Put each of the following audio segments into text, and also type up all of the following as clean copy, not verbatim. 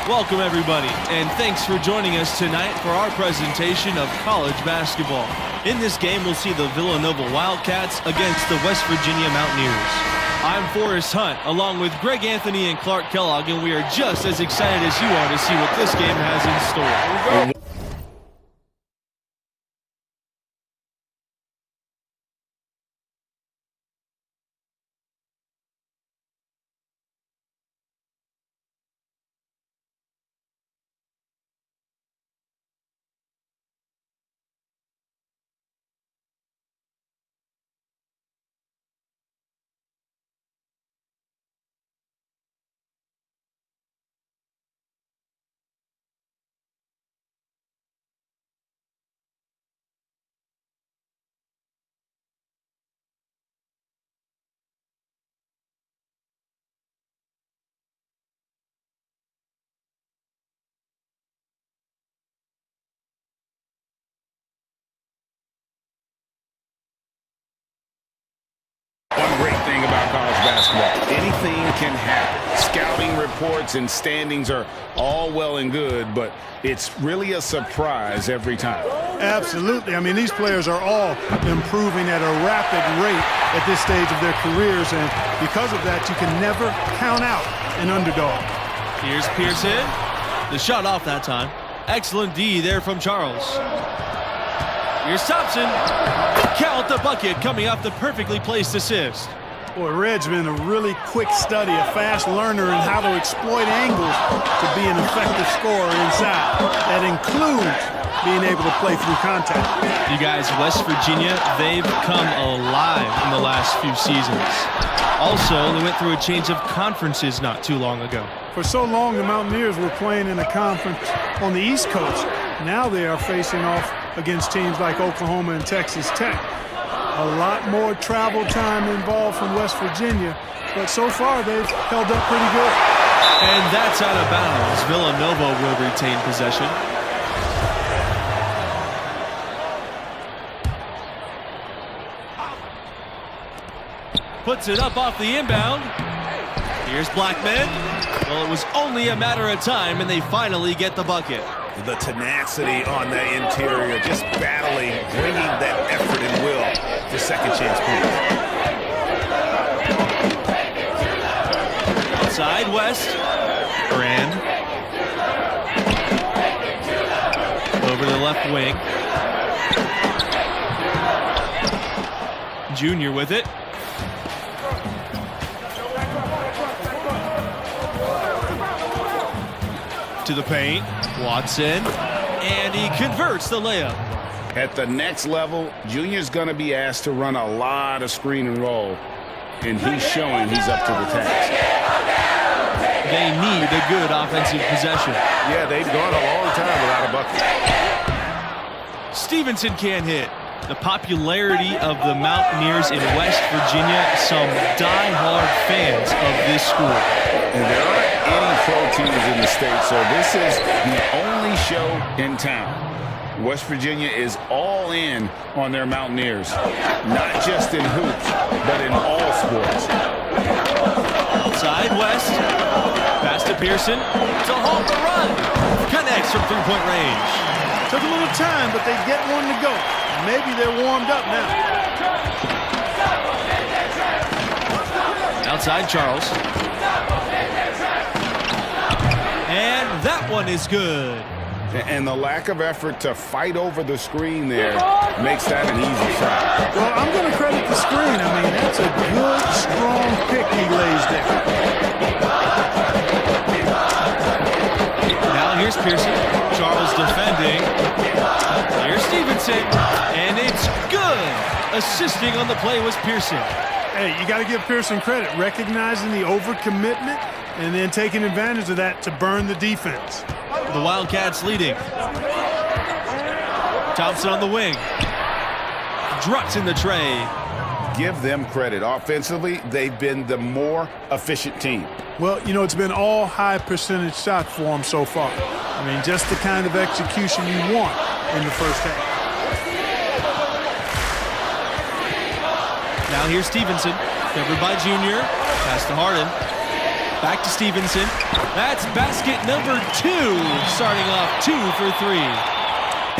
Welcome, everybody, and thanks for joining us tonight for our presentation of college basketball. In this game, we'll see the Villanova Wildcats against the West Virginia Mountaineers. I'm Forrest Hunt, along with Greg Anthony and Clark Kellogg, and we are just as excited as you are to see what this game has in store. One great thing about college basketball, anything can happen. Scouting reports and standings are all well and good, but it's really a surprise every time. Absolutely. I mean, these players are all improving at a rapid rate at this stage of their careers, and because of that, you can never count out an underdog. Here's Pearson. The shot off that time. Excellent D there from Charles. Here's Thompson. Count the bucket coming off the perfectly placed assist. Boy, Red's been a really quick study, a fast learner in how to exploit angles to be an effective scorer inside. That includes being able to play through contact. You guys, West Virginia, they've come alive in the last few seasons. Also, they went through a change of conferences not too long ago. For so long, the Mountaineers were playing in a conference on the East Coast. Now they are facing off against teams like Oklahoma and Texas Tech. A lot more travel time involved from West Virginia, but so far they've held up pretty good. And that's out of bounds. Villanova will retain possession. Puts it up off the inbound. Here's Blackman. Well, it was only a matter of time, and they finally get the bucket. The tenacity on the interior, just battling, bringing that effort and will for second chance points. Outside West. Brand. Over the left wing. Junior with it. To the paint. Watson, and he converts the layup. At the next level, Junior's going to be asked to run a lot of screen and roll, and he's showing he's up to the task. They need a good offensive possession. Yeah, they've gone a long time without a bucket. Stevenson can't hit. The popularity of the Mountaineers in West Virginia, some die-hard fans of this school. And there aren't any pro teams in the state, so this is the only show in town. West Virginia is all in on their Mountaineers, not just in hoops, but in all sports. Outside West, pass to Pearson, to halt the run. Connects from three-point range. Took a little time, but they get one to go. Maybe they're warmed up now. Outside Charles. And that one is good. And the lack of effort to fight over the screen there makes that an easy shot. Well, I'm going to credit the screen. I mean, that's a good, strong pick he lays there. Now here's Pearson. Charles defending. Here's Stevenson. And it's good. Assisting on the play was Pearson. Hey, you got to give Pearson credit, recognizing the overcommitment and then taking advantage of that to burn the defense. The Wildcats leading. Thompson on the wing. Drops in the tray. Give them credit. Offensively, they've been the more efficient team. Well, you know, it's been all high percentage shots for them so far. I mean, just the kind of execution you want in the first half. Now here's Stevenson. Covered by Junior. Pass to Harden. Back to Stevenson. That's basket number 2, starting off 2 for 3.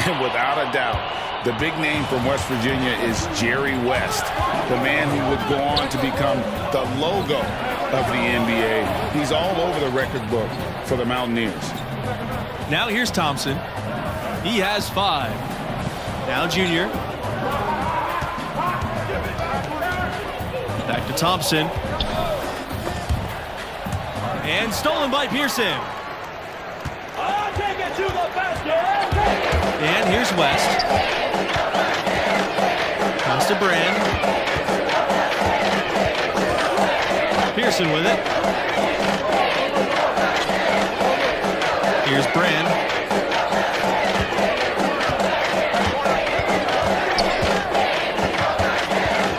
And without a doubt, the big name from West Virginia is Jerry West, the man who would go on to become the logo of the NBA. He's all over the record book for the Mountaineers. Now here's Thompson. He has 5. Now Junior. Back to Thompson. And stolen by Pearson. And here's West. Pass to Brand. Pearson with it. Here's Brand.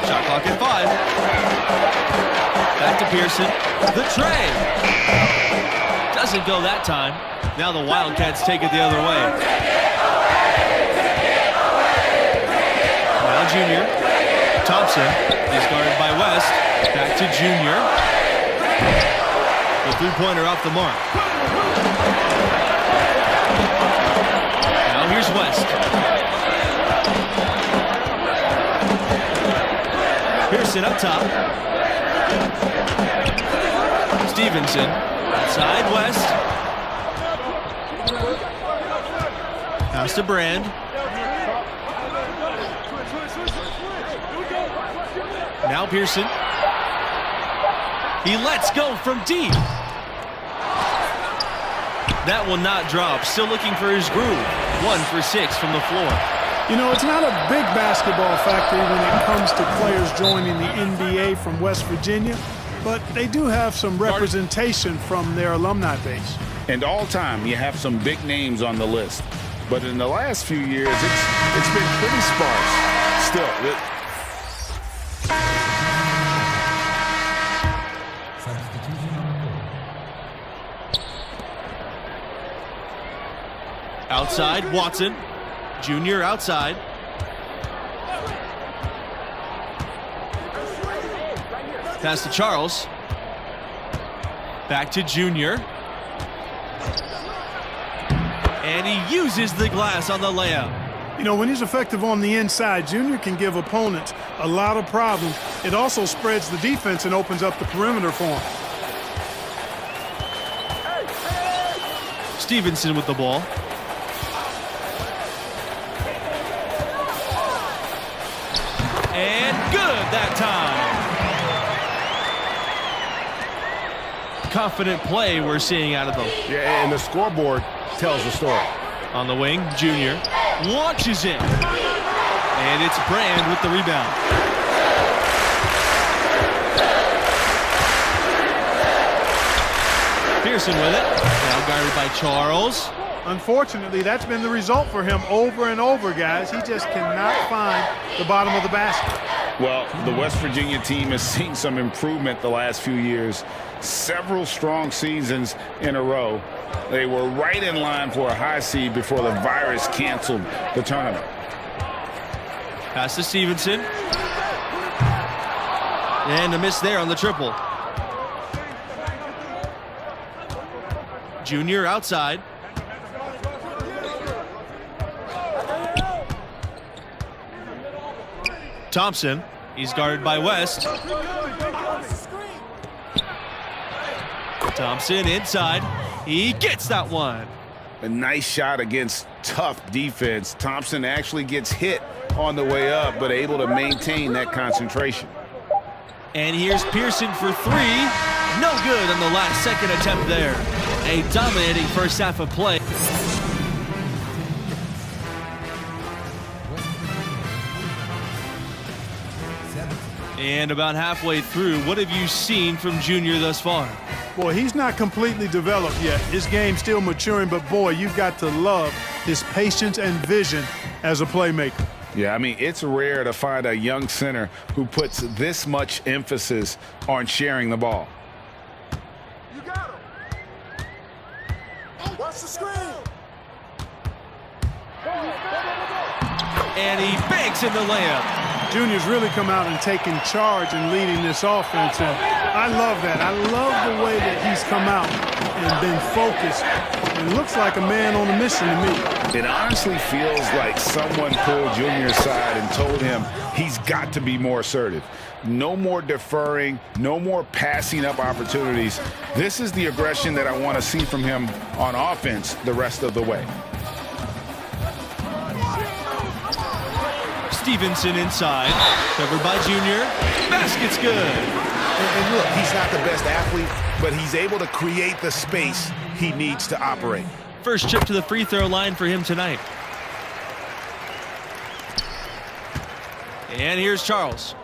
Shot clock at 5. Back to Pearson. The tray. Doesn't go that time. Now the Wildcats take it the other way. Now Junior. Thompson is guarded by West. Back to Junior. The three-pointer off the mark. Now here's West. Pearson up top. Stevenson. Outside West. Pass to Brand. Now Pearson. He lets go from deep. That will not drop. Still looking for his groove. 1 for 6 from the floor. You know, it's not a big basketball factory when it comes to players joining the NBA from West Virginia, but they do have some representation from their alumni base. And all time, you have some big names on the list. But in the last few years, it's been pretty sparse. Still, outside, Watson. Junior outside. Pass to Charles. Back to Junior. And he uses the glass on the layup. You know, when he's effective on the inside, Junior can give opponents a lot of problems. It also spreads the defense and opens up the perimeter for him. Stevenson with the ball. And good that time. Confident play we're seeing out of them. Yeah, and the scoreboard tells the story. On the wing, Junior launches it. And it's Brand with the rebound. Pearson with it. Now guarded by Charles. Unfortunately, that's been the result for him over and over, guys. He just cannot find the bottom of the basket. well, the West Virginia team has seen some improvement the last few years. Several strong seasons in a row. They were right in line for a high seed before the virus canceled the tournament. Pass to Stevenson. And a miss there on the triple. Junior outside. Thompson, he's guarded by West. Thompson inside. He gets that one. A nice shot against tough defense. Thompson actually gets hit on the way up, but able to maintain that concentration. And here's Pearson for three. No good on the last second attempt there. A dominating first half of play. And about halfway through, what have you seen from Junior thus far? Boy, he's not completely developed yet. His game's still maturing, but boy, you've got to love his patience and vision as a playmaker. Yeah, I mean, it's rare to find a young center who puts this much emphasis on sharing the ball. You got him. Watch the screen. And he banks in the layup. Junior's really come out and taken charge and leading this offense, and I love that. I love the way that he's come out and been focused. It looks like a man on a mission to me. It honestly feels like someone pulled Junior aside and told him he's got to be more assertive. No more deferring, no more passing up opportunities. This is the aggression that I want to see from him on offense the rest of the way. Stevenson inside, covered by Junior. Basket's good. And look, he's not the best athlete, but he's able to create the space he needs to operate. First trip to the free throw line for him tonight. And here's Charles.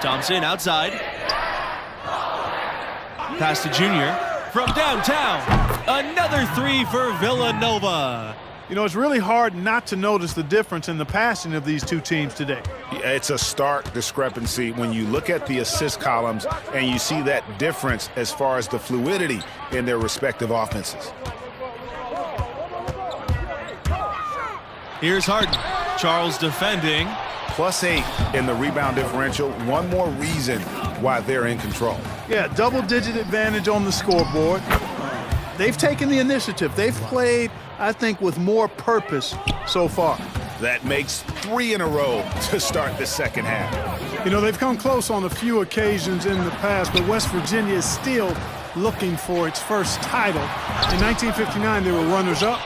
Thompson outside. Pass to Junior from downtown. Another three for Villanova. You know, it's really hard not to notice the difference in the passing of these two teams today. It's a stark discrepancy when you look at the assist columns and you see that difference as far as the fluidity in their respective offenses. Here's Harden. Charles defending. +8 in the rebound differential. One more reason why they're in control. Yeah, double-digit advantage on the scoreboard. They've taken the initiative. They've played, I think, with more purpose so far. That makes 3 in a row to start the second half. You know, they've come close on a few occasions in the past, but West Virginia is still looking for its first title. In 1959, they were runners-up,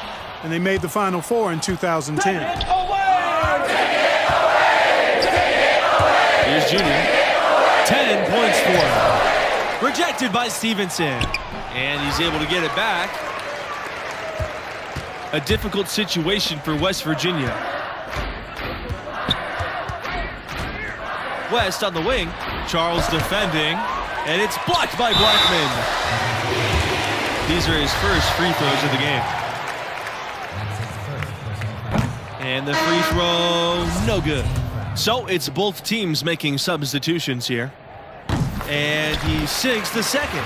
and they made the Final Four in 2010. Here's Junior. 10 points for him. Rejected by Stevenson. And he's able to get it back. A difficult situation for West Virginia. West on the wing. Charles defending. And it's blocked by Blackman. These are his first free throws of the game. And the free throw, no good. So it's both teams making substitutions here. And he sinks the second.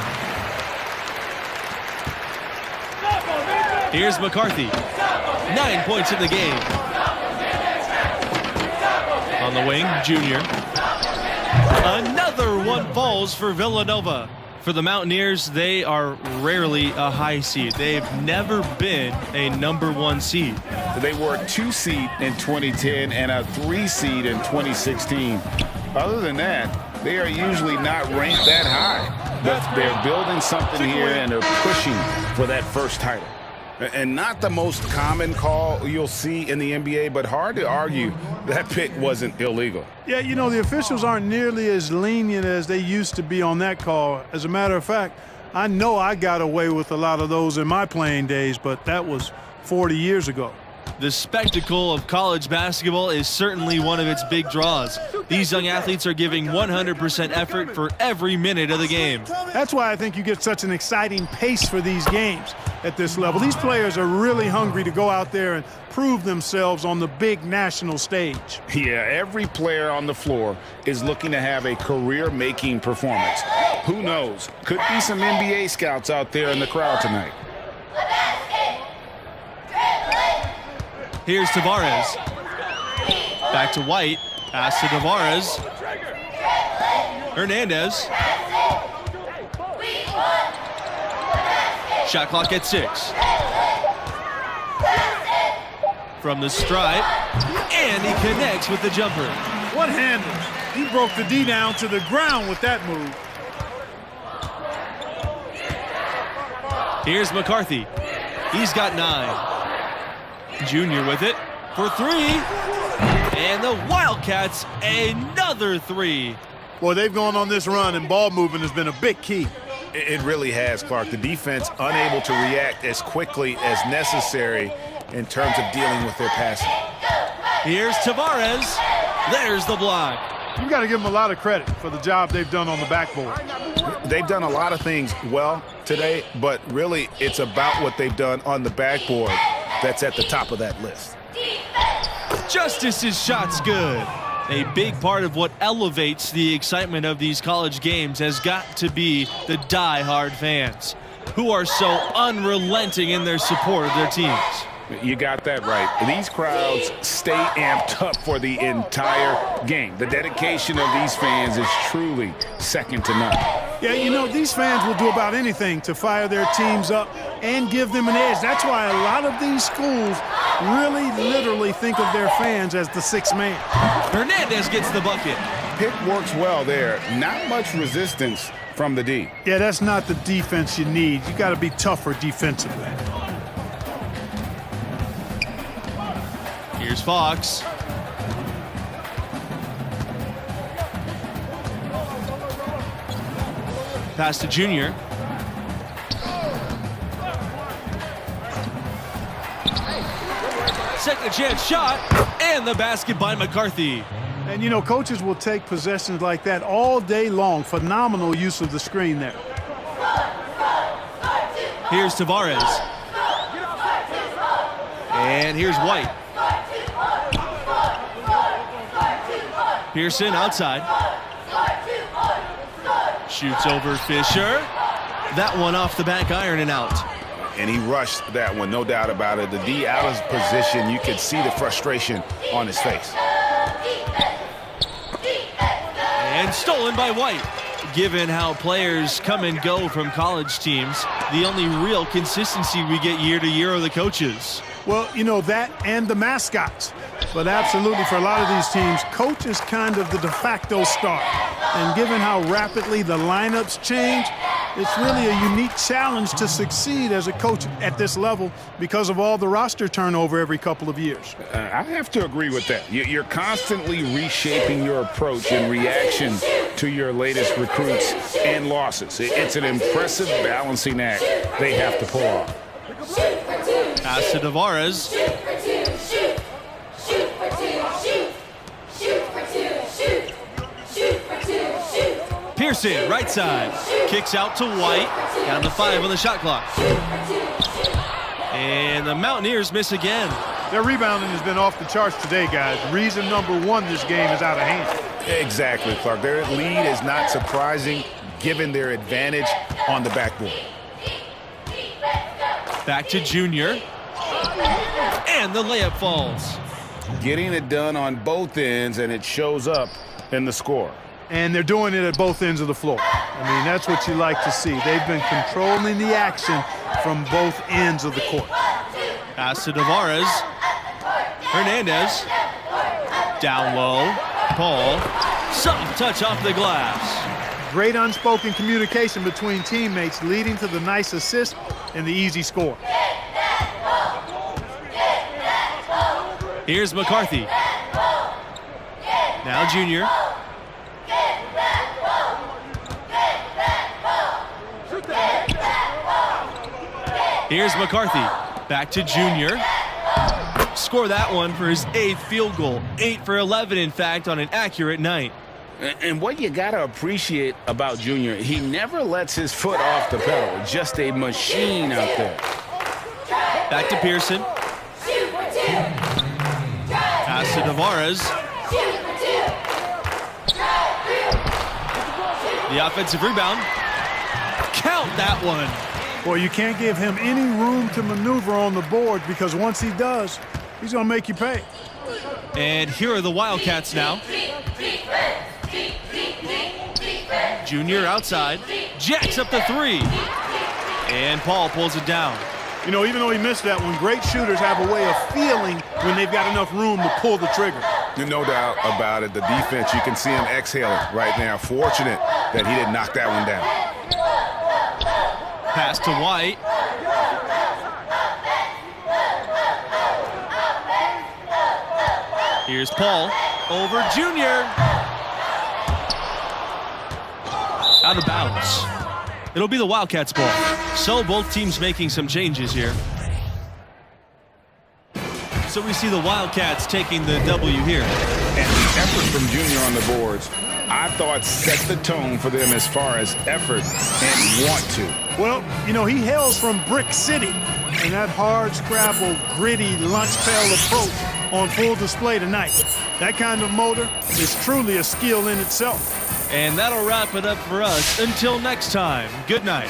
Here's McCarthy. 9 points in the game. On the wing, Junior. Another one falls for Villanova. For the Mountaineers, they are rarely a high seed. They've never been a #1 seed. They were a 2 seed in 2010 and a 3 seed in 2016. Other than that, they are usually not ranked that high. But they're building something here and they're pushing for that first title. And not the most common call you'll see in the NBA, but hard to argue that pick wasn't illegal. Yeah, you know, the officials aren't nearly as lenient as they used to be on that call. As a matter of fact, I know I got away with a lot of those in my playing days, but that was 40 years ago. The spectacle of college basketball is certainly one of its big draws. These young athletes are giving 100% effort for every minute of the game. That's why I think you get such an exciting pace for these games at this level. These players are really hungry to go out there and prove themselves on the big national stage. Yeah, every player on the floor is looking to have a career-making performance. Who knows? Could be some NBA scouts out there in the crowd tonight. Here's Tavares. Back to White. Pass to Tavares. Hernandez. Shot clock at 6. From the stripe. And he connects with the jumper. One-handers. He broke the D down to the ground with that move. Here's McCarthy. He's got 9. Junior with it for 3. And the Wildcats, another 3. Boy, they've gone on this run, and ball movement has been a big key. It really has, Clark. The defense unable to react as quickly as necessary in terms of dealing with their passing. Here's Tavares. There's the block. You've got to give them a lot of credit for the job they've done on the backboard. They've done a lot of things well today, but really it's about what they've done on the backboard that's at the top of that list. Justice's shot's good. A big part of what elevates the excitement of these college games has got to be the die-hard fans who are so unrelenting in their support of their teams. You got that right. These crowds stay amped up for the entire game. The dedication of these fans is truly second to none. Yeah, you know, these fans will do about anything to fire their teams up and give them an edge. That's why a lot of these schools really literally think of their fans as the sixth man. Hernandez gets the bucket. Pick works well there. Not much resistance from the D. Yeah, that's not the defense you need. You got to be tougher defensively. Here's Fox. Pass to Junior. Second chance shot, and the basket by McCarthy. And, you know, coaches will take possessions like that all day long. Phenomenal use of the screen there. Here's Tavares. And here's White. Pearson outside. Shoots over Fisher. That one off the back iron and out. And he rushed that one, no doubt about it. The D out of position, you could see the frustration on his face. And stolen by White. Given how players come and go from college teams, the only real consistency we get year to year are the coaches. Well, you know, that and the mascots. But absolutely, for a lot of these teams, coach is kind of the de facto star. And given how rapidly the lineups change, it's really a unique challenge to succeed as a coach at this level because of all the roster turnover every couple of years. I have to agree with that. You're constantly reshaping your approach in reaction to your latest recruits and losses. It's an impressive balancing act they have to pull off. Pass to Tavares. Pearson, right side. Kicks out to White. Down to 5 on the shot clock. And the Mountaineers miss again. Their rebounding has been off the charts today, guys. Reason number one, this game is out of hand. Exactly, Clark. Their lead is not surprising given their advantage on the backboard. Back to Junior. And the layup falls. Getting it done on both ends, and it shows up in the score. And they're doing it at both ends of the floor. I mean, that's what you like to see. They've been controlling the action from both ends of the court. Pass to Tavares. Hernandez. Down low. Paul. Soft touch off the glass. Great unspoken communication between teammates leading to the nice assist and the easy score. Here's McCarthy. Now Junior. Here's McCarthy. Back to Junior. Score that one for his 8th field goal. 8 for 11, in fact, on an accurate night. And what you got to appreciate about Junior, he never lets his foot off the pedal. Just a machine out there. Back to Pearson. Pass to Tavares. The offensive rebound. Count that one. Well, you can't give him any room to maneuver on the board because once he does, he's going to make you pay. And here are the Wildcats now. Junior outside. Jacks up the 3. And Paul pulls it down. You know, even though he missed that one, great shooters have a way of feeling when they've got enough room to pull the trigger. No doubt about it. The defense, you can see him exhaling right now. Fortunate that he didn't knock that one down. Pass to White. Here's Paul over Junior. Out of bounds. It'll be the Wildcats' ball. So both teams making some changes here. So we see the Wildcats taking the W here. And the effort from Junior on the boards, I thought, set the tone for them as far as effort and want to. Well, you know, he hails from Brick City, and that hard-scrabble, gritty lunch pail approach on full display tonight. That kind of motor is truly a skill in itself. And that'll wrap it up for us. Until next time, good night.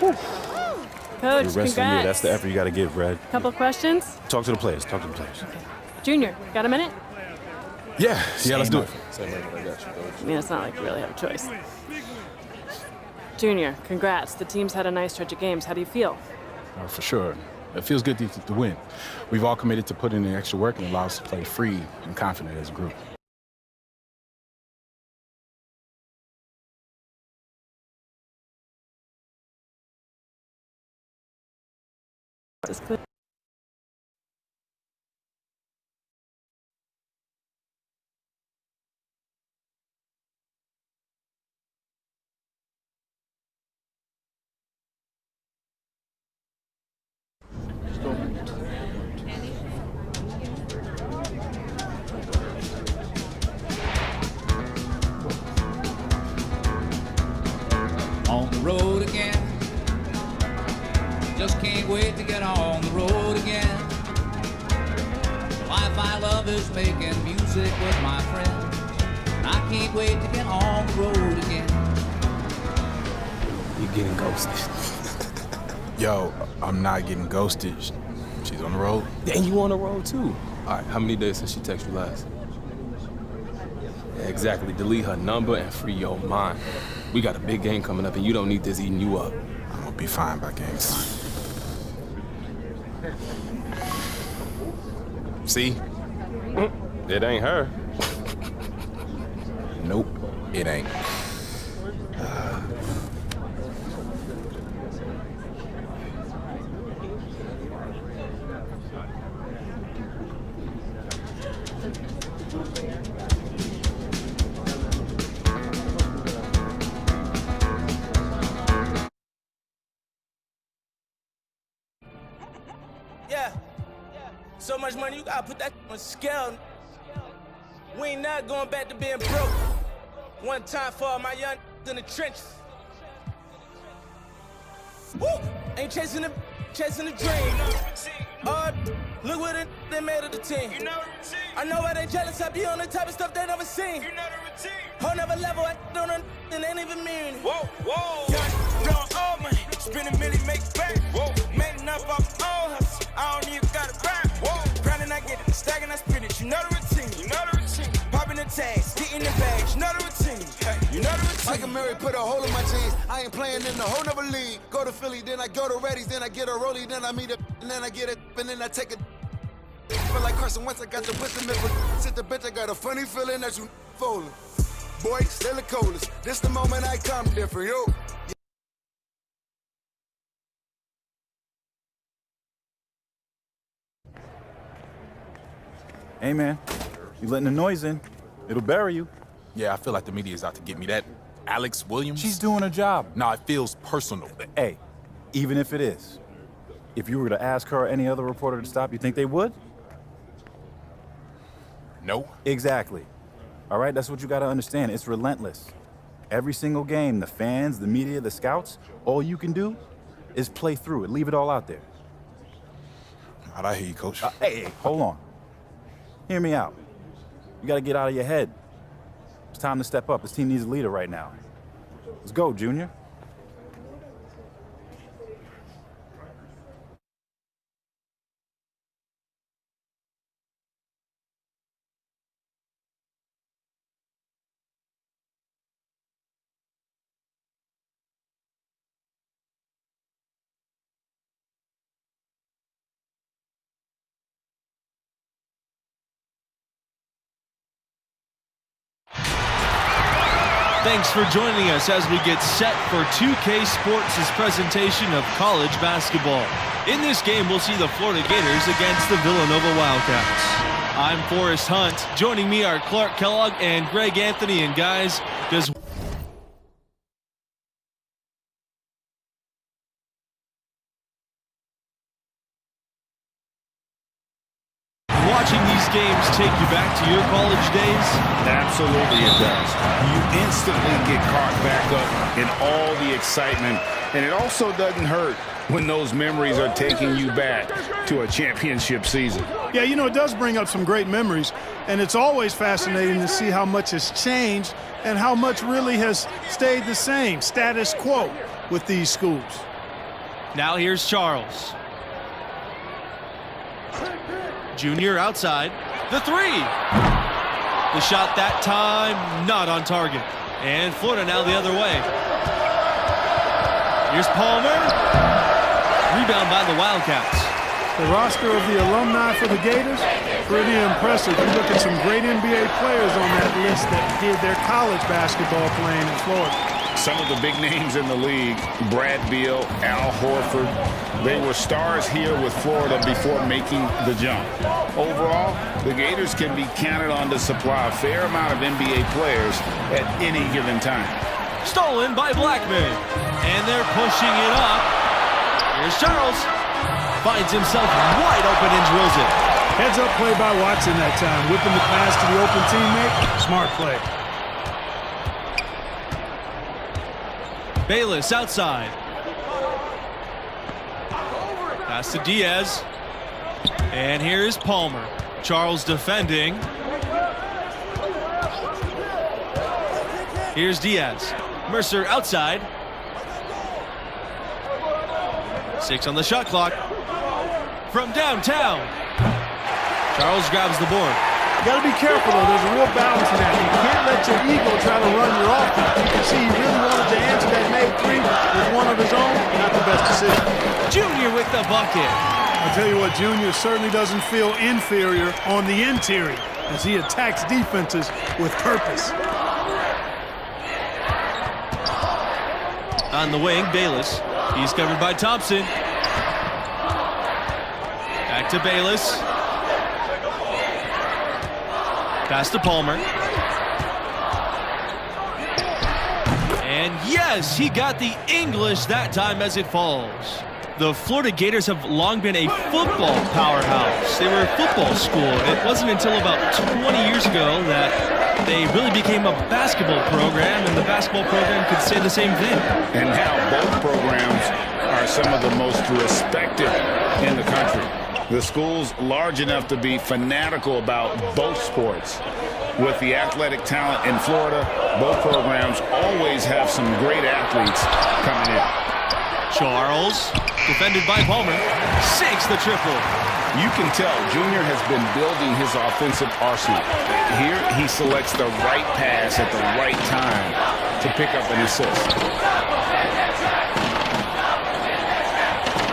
Coach, You're wrestling congrats. me. That's the effort you got to give, Red. Couple questions? Talk to the players. Talk to the players. Junior, got a minute? Yeah, let's do it. I mean, it's not like you really have a choice. Junior, congrats. The team's had a nice stretch of games. How do you feel? For sure. It feels good to win. We've all committed to put in the extra work and allow us to play free and confident as a group. Just put on the road again. Just can't wait to get on the road again. The life I love is making music with my friends. And I can't wait to get on the road again. You're getting ghosted. Yo, I'm not getting ghosted. She's on the road. And you on the road too. All right, how many days since she texted you last? Yeah, exactly. Delete her number and free your mind. We got a big game coming up, and you don't need this eating you up. I'm gonna be fine by game time. See? It ain't her. Nope, it ain't. Yeah. So much money, you gotta put that on scale. We ain't not going back to being broke. One time for all my young in the trenches. Woo! Ain't chasing the dream. Look what they made of the team. You know the routine. I know why they jealous. I be on the type of stuff they never seen. You know the routine. Whole never level, I don't know, and ain't even mean. Whoa, whoa. Young, blowing all money, spend a million, make it back. Whoa. Made enough off my own hustle. I don't even gotta rap. Whoa. Grinding, I get it. Stacking, I spin it. You know the routine. You know the routine. Popping the tags, getting the bags. You know the routine. Hey, you know the routine. Like a Mary put a hole in my jeans. I ain't playing in the whole nother league. Go to Philly, then I go to Reddy's, then I get a rollie, then I meet a, and then I get it, and then I take a. Feel like Carson Wentz, I got the wisdom. Sit the bitch, I got a funny feeling that you falling. Boy, still the coldest. This the moment I come different, yo. Hey, man. You letting the noise in. It'll bury you. Yeah, I feel like the media's out to get me. That Alex Williams? She's doing her job. Nah, it feels personal. Hey, even if it is, if you were to ask her or any other reporter to stop, you think they would? No. Exactly. All right, that's what you got to understand. It's relentless. Every single game, the fans, the media, the scouts, all you can do is play through it. Leave it all out there. How'd I hear you, Coach? Hey, hold on. Hear me out. You got to get out of your head. It's time to step up. This team needs a leader right now. Let's go, Junior. Thanks for joining us as we get set for 2K Sports' presentation of college basketball. In this game, we'll see the Florida Gators against the Villanova Wildcats. I'm Forrest Hunt. Joining me are Clark Kellogg and Greg Anthony. And guys, does watching these games take you back to your college days? Absolutely it does. You instantly get caught back up in all the excitement, and it also doesn't hurt when those memories are taking you back to a championship season. Yeah, you know, it does bring up some great memories, and it's always fascinating to see how much has changed and how much really has stayed the same, status quo, with these schools. Now here's Charles. Junior outside. The three. The shot that time, not on target. And Florida now the other way. Here's Palmer. Rebound by the Wildcats. The roster of the alumni for the Gators, pretty impressive. You look at some great NBA players on that list that did their college basketball playing in Florida. Some of the big names in the league, Brad Beal, Al Horford, they were stars here with Florida before making the jump. Overall, the Gators can be counted on to supply a fair amount of NBA players at any given time. Stolen by Blackman. And they're pushing it up. Here's Charles. Finds himself wide open and drills it. Heads up play by Watson that time. Whipping the pass to the open teammate. Smart play. Bayless outside. Pass to Diaz. And here's Palmer. Charles defending. Here's Diaz. Mercer outside. 6 on the shot clock. From downtown. Charles grabs the board. You got to be careful, though. There's a real balance in that. You can't let your ego try to run your offense. You can see he really wanted to answer that made three with one of his own. Not the best decision. Junior with the bucket. I'll tell you what, Junior certainly doesn't feel inferior on the interior as he attacks defenses with purpose. On the wing, Bayless. He's covered by Thompson. Back to Bayless. Pass to Palmer. And yes, he got the English that time as it falls. The Florida Gators have long been a football powerhouse. They were a football school. It wasn't until about 20 years ago that they really became a basketball program, and the basketball program could say the same thing. And now both programs are some of the most respected in the country. The school's large enough to be fanatical about both sports. With the athletic talent in Florida, both programs always have some great athletes coming in. Charles, defended by Palmer, sinks the triple. You can tell Junior has been building his offensive arsenal. Here, he selects the right pass at the right time to pick up an assist.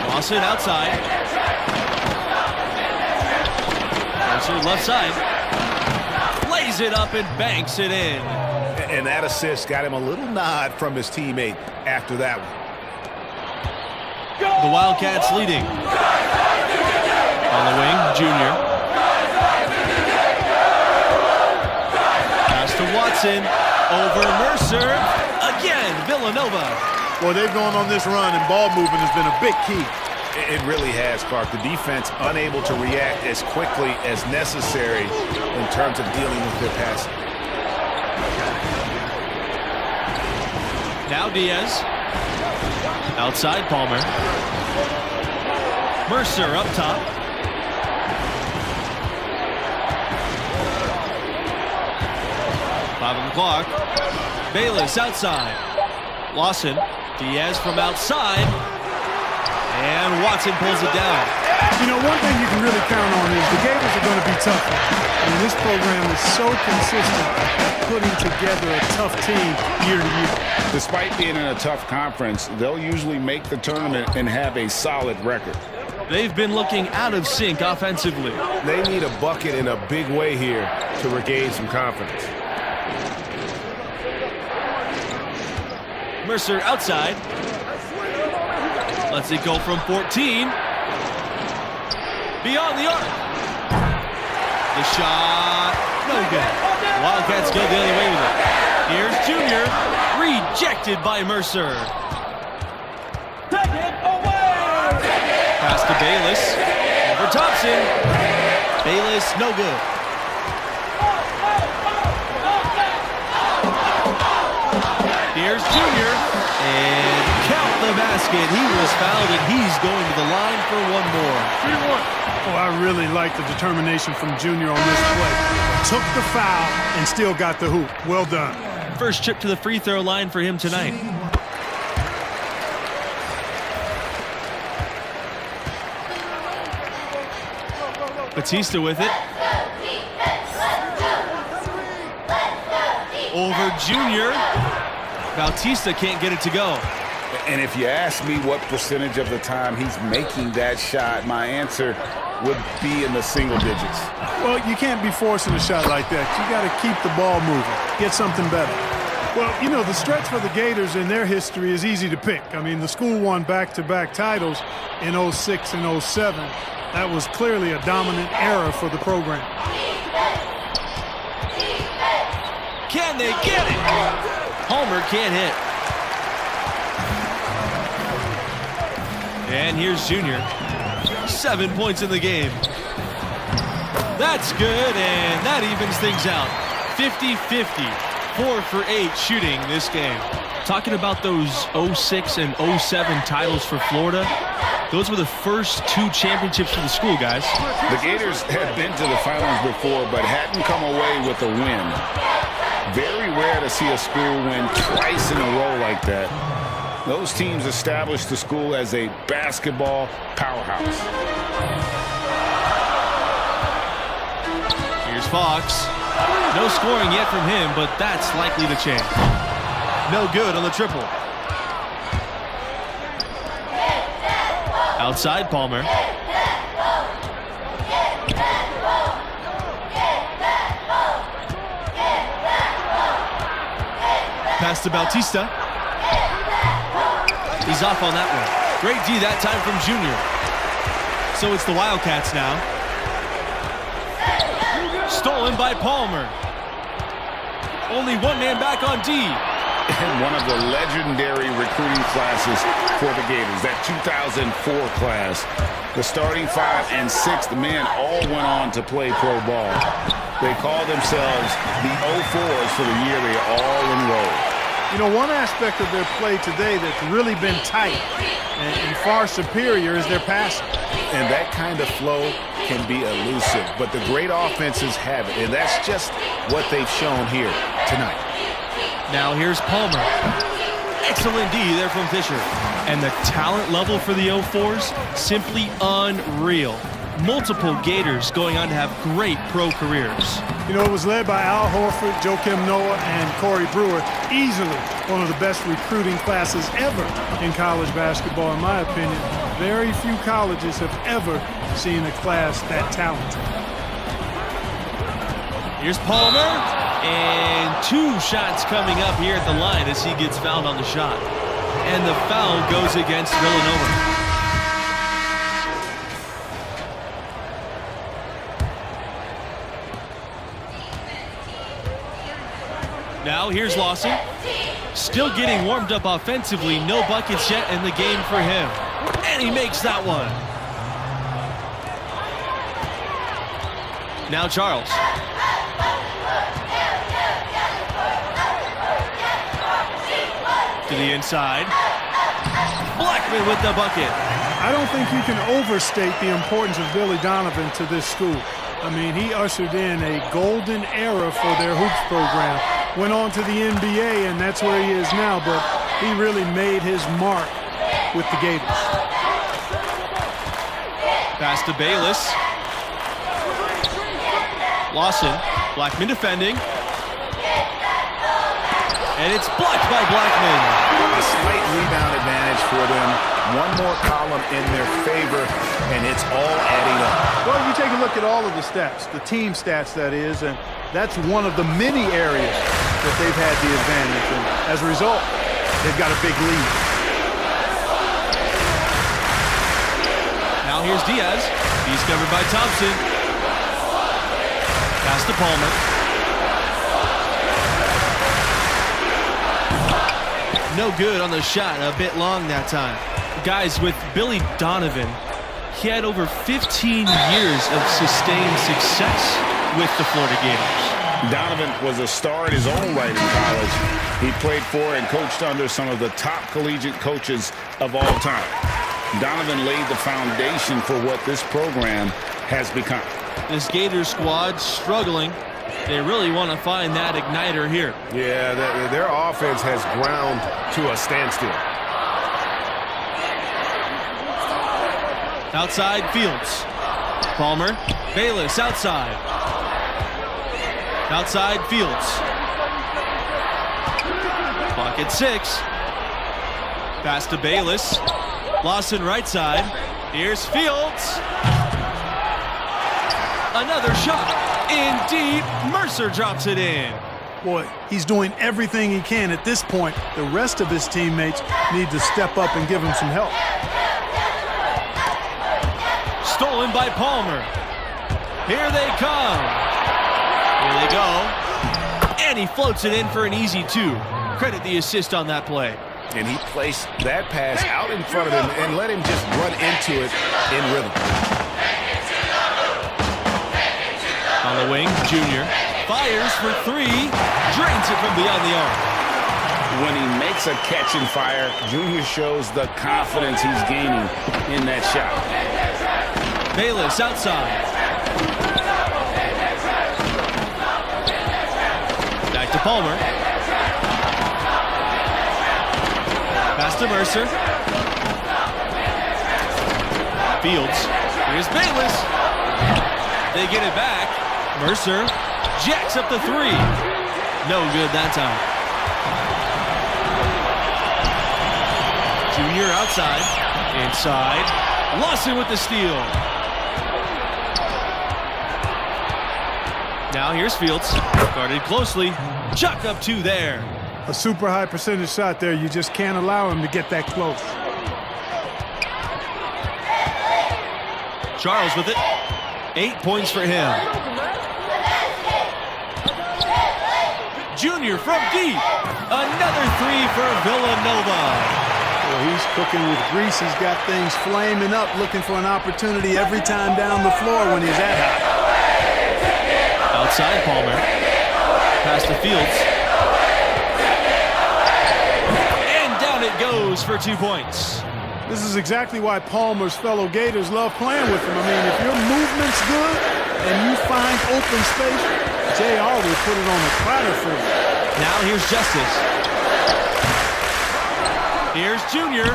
Lawson outside. Mercer left side. Lays it up and banks it in. And that assist got him a little nod from his teammate after that one. The Wildcats leading. On the wing, Junior. Pass to Watson. Over Mercer. Again, Villanova. Well, they've gone on this run, and ball movement has been a big key. It really has, Clark. The defense unable to react as quickly as necessary in terms of dealing with their passing. Now Diaz. Outside Palmer. Mercer up top. Five on the clock. Bayless outside. Lawson. Diaz from outside. And Watson pulls it down. You know, one thing you can really count on is the Gators are going to be tough. I mean, this program is so consistent at putting together a tough team year to year. Despite being in a tough conference, they'll usually make the tournament and have a solid record. They've been looking out of sync offensively. They need a bucket in a big way here to regain some confidence. Mercer outside. Lets it go from 14. Beyond the arc. The shot. No good. Wildcats go the other way with it. Here's Junior. Rejected by Mercer. Take it away! Pass to Bayless. Over Thompson. Bayless, no good. Here's Junior. And count the basket. He was fouled, and he's going to the line for one more. 3-1. Oh, I really like the determination from Junior on this play. Took the foul and still got the hoop. Well done. First trip to the free throw line for him tonight. Batista with it. Over Junior. Bautista can't get it to go. And if you ask me what percentage of the time he's making that shot, my answer would be in the single digits. Well, you can't be forcing a shot like that. You got to keep the ball moving, get something better. Well, you know, the stretch for the Gators in their history is easy to pick. I mean, the school won back-to-back titles in 06 and 07. That was clearly a dominant era for the program. Can they get it? Palmer can't hit. And here's Junior. 7 points in the game. That's good, and that evens things out. 50-50. 4 for 8 shooting this game. Talking about those 06 and 07 titles for Florida, those were the first 2 championships for the school, guys. The Gators had been to the finals before, but hadn't come away with a win. Very rare to see a school win twice in a row like that. Those teams established the school as a basketball powerhouse. Here's Fox. No scoring yet from him, but that's likely to change. No good on the triple. Outside Palmer. Pass to Bautista. He's off on that one. Great D that time from Junior. So it's the Wildcats now. Stolen by Palmer. Only one man back on D. And one of the legendary recruiting classes for the Gators, that 2004 class. The starting 5 and 6th men all went on to play pro ball. They call themselves the 04s for the year they all enrolled. You know, one aspect of their play today that's really been tight and far superior is their passing. And that kind of flow can be elusive, but the great offenses have it, and that's just what they've shown here tonight. Now here's Palmer. Excellent D there from Fisher. And the talent level for the 04s, simply unreal. Multiple Gators going on to have great pro careers. You know, it was led by Al Horford, Joakim Noah, and Corey Brewer. Easily one of the best recruiting classes ever in college basketball, in my opinion. Very few colleges have ever seen a class that talented. Here's Palmer. And 2 shots coming up here at the line as he gets fouled on the shot. And the foul goes against Villanova. Now here's Lawson. Still getting warmed up offensively. No buckets yet in the game for him. And he makes that one. Now Charles. To the inside. Blackman with the bucket. I don't think you can overstate the importance of Billy Donovan to this school. I mean, he ushered in a golden era for their hoops program. Went on to the NBA, and that's where he is now, but he really made his mark with the Gators. Pass to Bayless. Lawson. Blackman defending. And it's blocked by Blackman. A slight rebound advantage for them. One more column in their favor, and it's all adding up. Well, you take a look at all of the stats, the team stats, that is, and that's one of the many areas that they've had the advantage. And as a result, they've got a big lead. Now here's Diaz. He's covered by Thompson. Pass to Palmer. No good on the shot, a bit long that time. Guys, with Billy Donovan, he had over 15 years of sustained success with the Florida Gators. Donovan was a star in his own right in college. He played for and coached under some of the top collegiate coaches of all time. Donovan laid the foundation for what this program has become. This Gators squad struggling. They really want to find that igniter here. Yeah, their offense has ground to a standstill. Outside Fields. Palmer, Bayless outside. Outside, Fields. Clock at 6. Pass to Bayless. Lawson right side. Here's Fields. Another shot. In deep. Mercer drops it in. Boy, he's doing everything he can at this point. The rest of his teammates need to step up and give him some help. Stolen by Palmer. Here they come. Here they go. And he floats it in for an easy 2. Credit the assist on that play. And he placed that pass out in front of him and let him just run into it in rhythm. On the wing, Junior fires for 3. Drains it from beyond the arc. When he makes a catch and fire, Junior shows the confidence he's gaining in that shot. Bayless outside. Back to Palmer. Pass to Mercer. Fields. Here's Bayless. They get it back. Mercer jacks up the 3. No good that time. Junior outside. Inside. Lawson with the steal. Now here's Fields. Guarded closely. Chuck up 2 there. A super high percentage shot there. You just can't allow him to get that close. Charles with it. 8 points for him. Junior from deep. Another 3 for Villanova. Well, he's cooking with grease. He's got things flaming up, looking for an opportunity every time down the floor when he's that high. Outside Palmer. Pass to Fields. And down it goes for 2 points. This is exactly why Palmer's fellow Gators love playing with him. I mean, if your movement's good and you find open space, JR will put it on the platter for you. Now here's Justice. Here's Junior.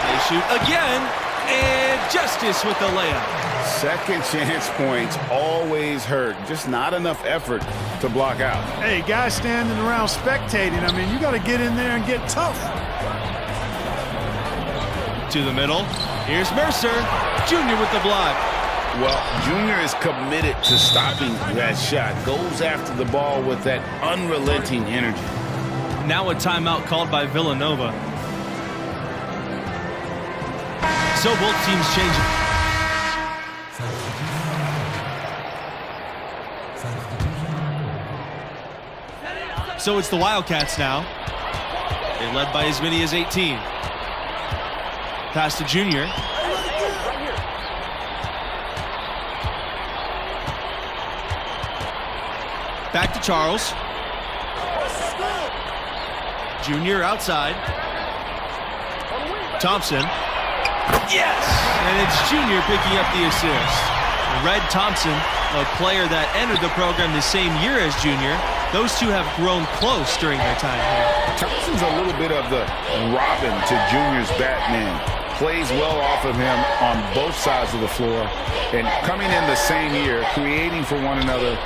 They shoot again. And Justice with the layup. Second chance points always hurt. Just not enough effort to block out. Hey, guys standing around spectating, I mean, you got to get in there and get tough. To the middle. Here's Mercer. Junior with the block. Well, Junior is committed to stopping that shot. Goes after the ball with that unrelenting energy. Now a timeout called by Villanova. So both teams change it. So it's the Wildcats now. They led by as many as 18. Pass to Junior. Back to Charles. Junior outside. Thompson. Yes! And it's Junior picking up the assist. Red Thompson, a player that entered the program the same year as Junior. Those two have grown close during their time here. Thompson's a little bit of the Robin to Junior's Batman. Plays well off of him on both sides of the floor. And coming in the same year, creating for one another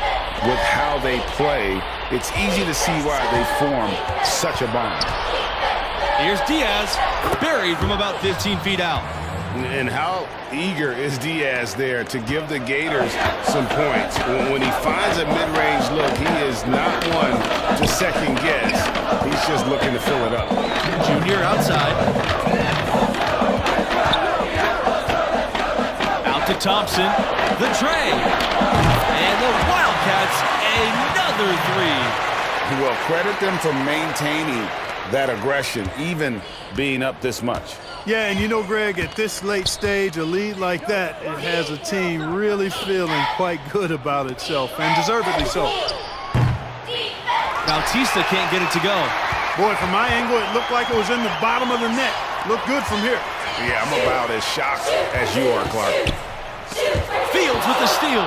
with how they play, it's easy to see why they form such a bond. Here's Diaz, buried from about 15 feet out. And how eager is Diaz there to give the Gators some points. When he finds a mid-range look, he is not one to second guess. He's just looking to fill it up. Junior outside. Out to Thompson. The tray. And the Wildcats, another 3. Well, credit them for maintaining that aggression, even being up this much. Yeah, and you know, Greg, at this late stage, a lead like that, it has a team really feeling quite good about itself, and deservedly so. Bautista can't get it to go. Boy, from my angle, it looked like it was in the bottom of the net. Looked good from here. Yeah, I'm about as shocked as you are, Clark. Fields with the steal.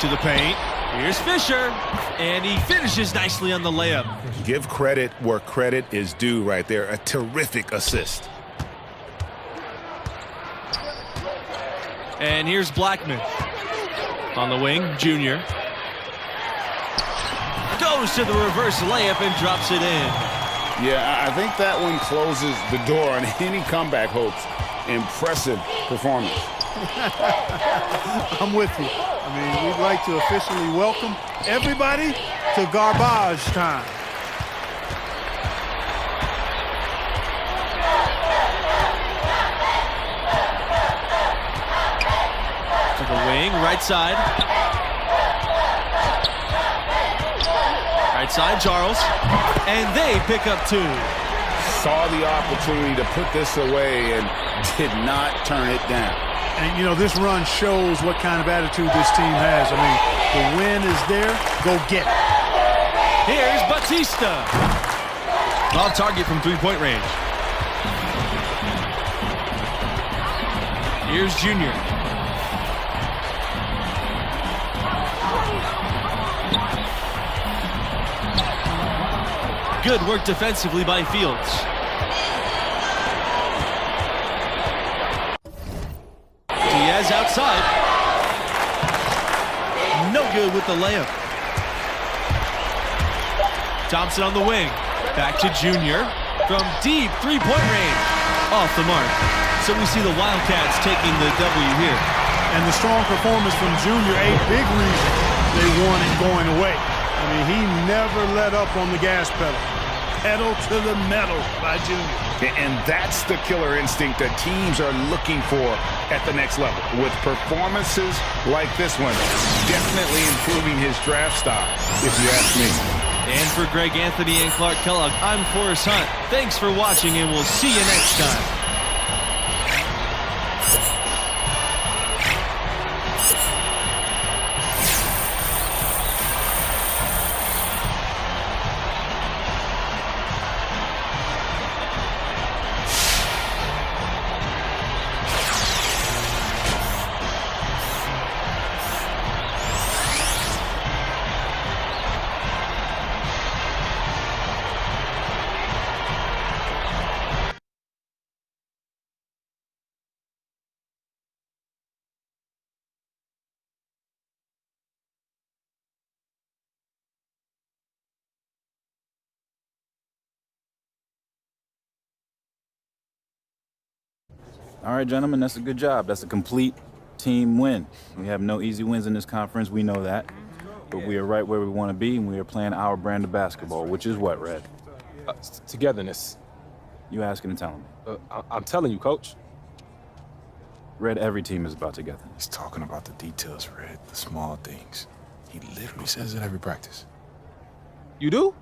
To the paint. Here's Fisher, and he finishes nicely on the layup. Give credit where credit is due right there. A terrific assist. And here's Blackman. On the wing, Junior. Goes to the reverse layup and drops it in. Yeah, I think that one closes the door on any comeback hopes. Impressive performance. I'm with you. I mean, we'd like to officially welcome everybody to garbage time. To the wing, right side. Right side, Charles. And they pick up 2. Saw the opportunity to put this away and did not turn it down. And, you know, this run shows what kind of attitude this team has. I mean, the win is there. Go get it. Here's Batista. Off target from three-point range. Here's Junior. Good work defensively by Fields. Diaz outside. No good with the layup. Thompson on the wing. Back to Junior. From deep three-point range. Off the mark. So we see the Wildcats taking the W here. And the strong performance from Junior, a big reason they won it going away. I mean, he never let up on the gas pedal. Pedal to the metal by Junior. And that's the killer instinct that teams are looking for at the next level. With performances like this one, definitely improving his draft stock, if you ask me. And for Greg Anthony and Clark Kellogg, I'm Forrest Hunt. Thanks for watching, and we'll see you next time. All right, gentlemen, that's a good job. That's a complete team win. We have no easy wins in this conference. We know that. But we are right where we want to be, and we are playing our brand of basketball, which is what, Red? Togetherness. You asking and telling me. I'm telling you, Coach. Red, every team is about togetherness. He's talking about the details, Red, the small things. He literally says it every practice. You do?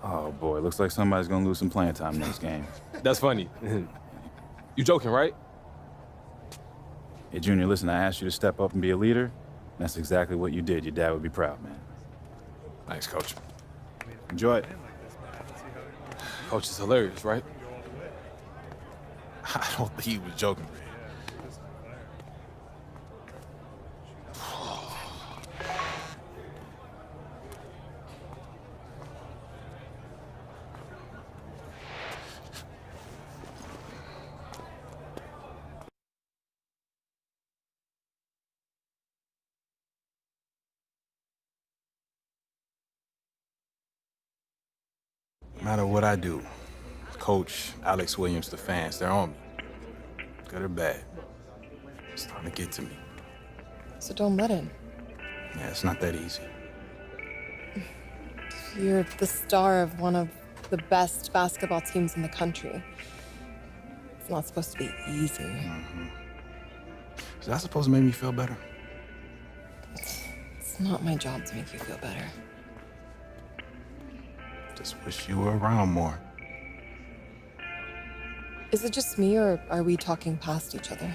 Oh, boy, looks like somebody's going to lose some playing time next game. That's funny. You joking, right? Hey, Junior, listen, I asked you to step up and be a leader. And that's exactly what you did. Your dad would be proud, man. Thanks, Coach. Enjoy it. Coach is hilarious, right? I don't think he was joking. No matter what I do, Coach, Alex Williams, the fans, they're on me. Good or bad. It's starting to get to me. So don't let him. Yeah, it's not that easy. You're the star of one of the best basketball teams in the country. It's not supposed to be easy. Mm-hmm. Is that supposed to make me feel better? It's not my job to make you feel better. Just wish you were around more. Is it just me, or are we talking past each other?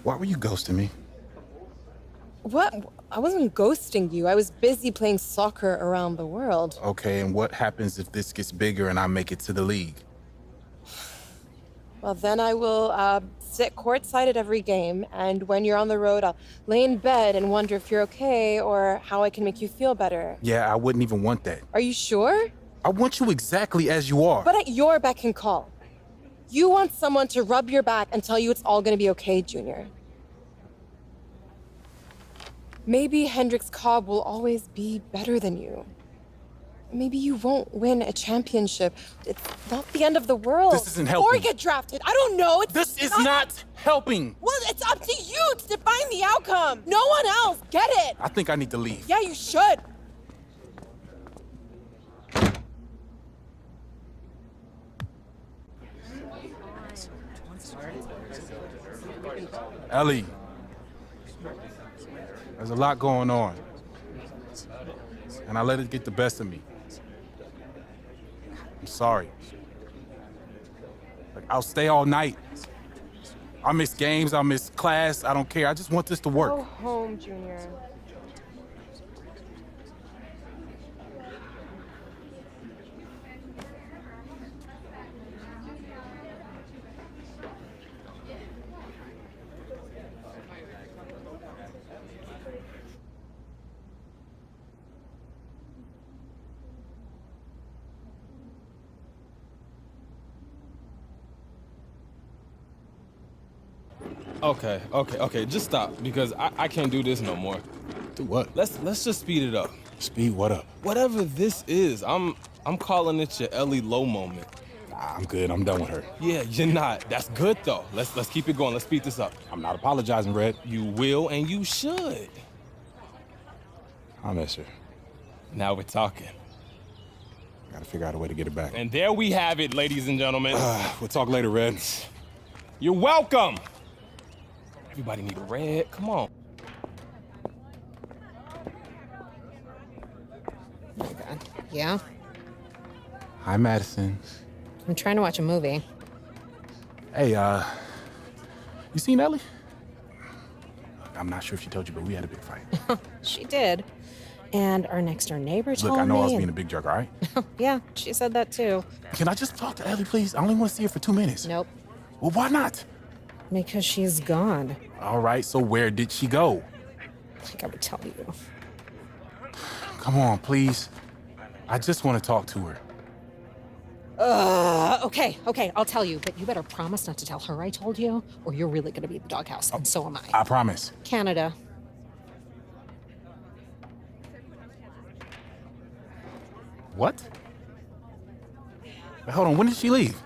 Why were you ghosting me? What? I wasn't ghosting you. I was busy playing soccer around the world. Okay, and what happens if this gets bigger and I make it to the league? Well, then I will sit courtside at every game, and when you're on the road, I'll lay in bed and wonder if you're okay or how I can make you feel better. Yeah, I wouldn't even want that. Are you sure? I want you exactly as you are. But at your beck and call. You want someone to rub your back and tell you it's all gonna be okay, Junior. Maybe Hendrix Cobb will always be better than you. Maybe you won't win a championship. It's not the end of the world. This isn't helping. Or get drafted. I don't know. This is not helping. Well, it's up to you to define the outcome. No one else. Get it? I think I need to leave. Yeah, you should. Ellie, there's a lot going on, and I let it get the best of me. I'm sorry. Like, I'll stay all night. I'll miss games, I'll miss class, I don't care. I just want this to work. Go home, Junior. Okay, just stop, because I can't do this no more. Do what? Let's just speed it up. Speed what up? Whatever this is, I'm calling it your Ellie Low moment. Nah, I'm good, I'm done with her. Yeah, you're not. That's good though. Let's keep it going. Let's speed this up. I'm not apologizing, Red. You will and you should. I miss her. Now we're talking. Gotta figure out a way to get it back. And there we have it, ladies and gentlemen. We'll talk later, Red. You're welcome. Everybody need a red. Come on. Oh my God. Yeah? Hi, Madison. I'm trying to watch a movie. Hey, you seen Ellie? I'm not sure if she told you, but we had a big fight. She did. And our next door neighbor told me. Look, I know I was being a big jerk, all right? Yeah, she said that too. Can I just talk to Ellie, please? I only want to see her for 2 minutes. Nope. Well, why not? Because she's gone. All right, so where did she go? Like I would tell you. Come on, please. I just want to talk to her. Okay, I'll tell you, but you better promise not to tell her I told you, or you're really gonna be at the doghouse, and so am I. I promise. Canada. What? Wait, hold on, when did she leave?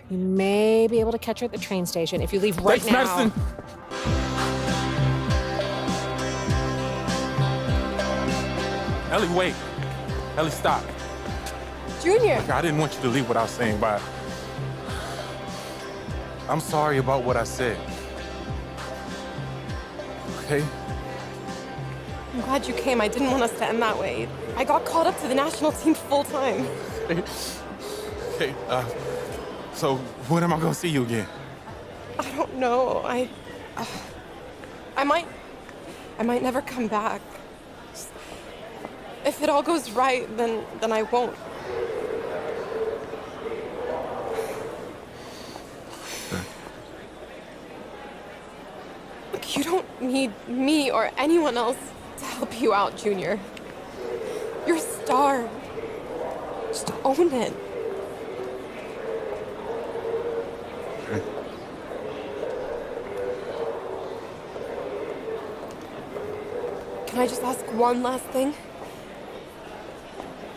You may be able to catch her at the train station if you leave right Thanks, now. Madison. Ellie, wait. Ellie, stop. Junior! Look, I didn't want you to leave without saying bye. I'm sorry about what I said. Okay? I'm glad you came. I didn't want us to end that way. I got called up to the national team full time. Okay, so when am I gonna see you again? I don't know. I might never come back. If it all goes right, then I won't. Look, you don't need me or anyone else to help you out, Junior. You're a star. Just own it. Can I just ask one last thing?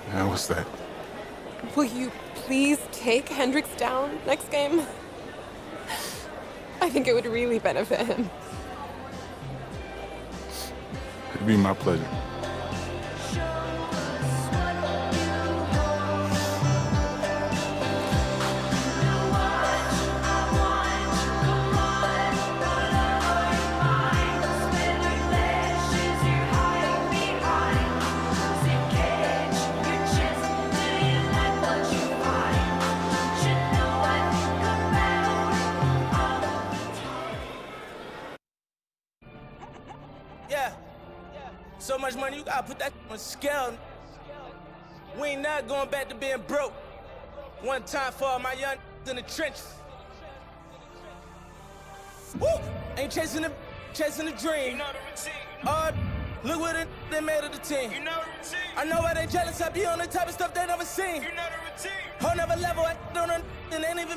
Yeah, what's that? Will you please take Hendrix down next game? I think it would really benefit him. It'd be my pleasure. Yeah. So much money, you gotta put that on scale. We ain't not going back to being broke. One time for all my young in the trenches. Woo! Ain't chasing the dream. You know the routine. Look what they made of the team. You know the routine. I know why they jealous. I be on the type of stuff they never seen. You know the routine. Whole never level. I don't know. Ain't even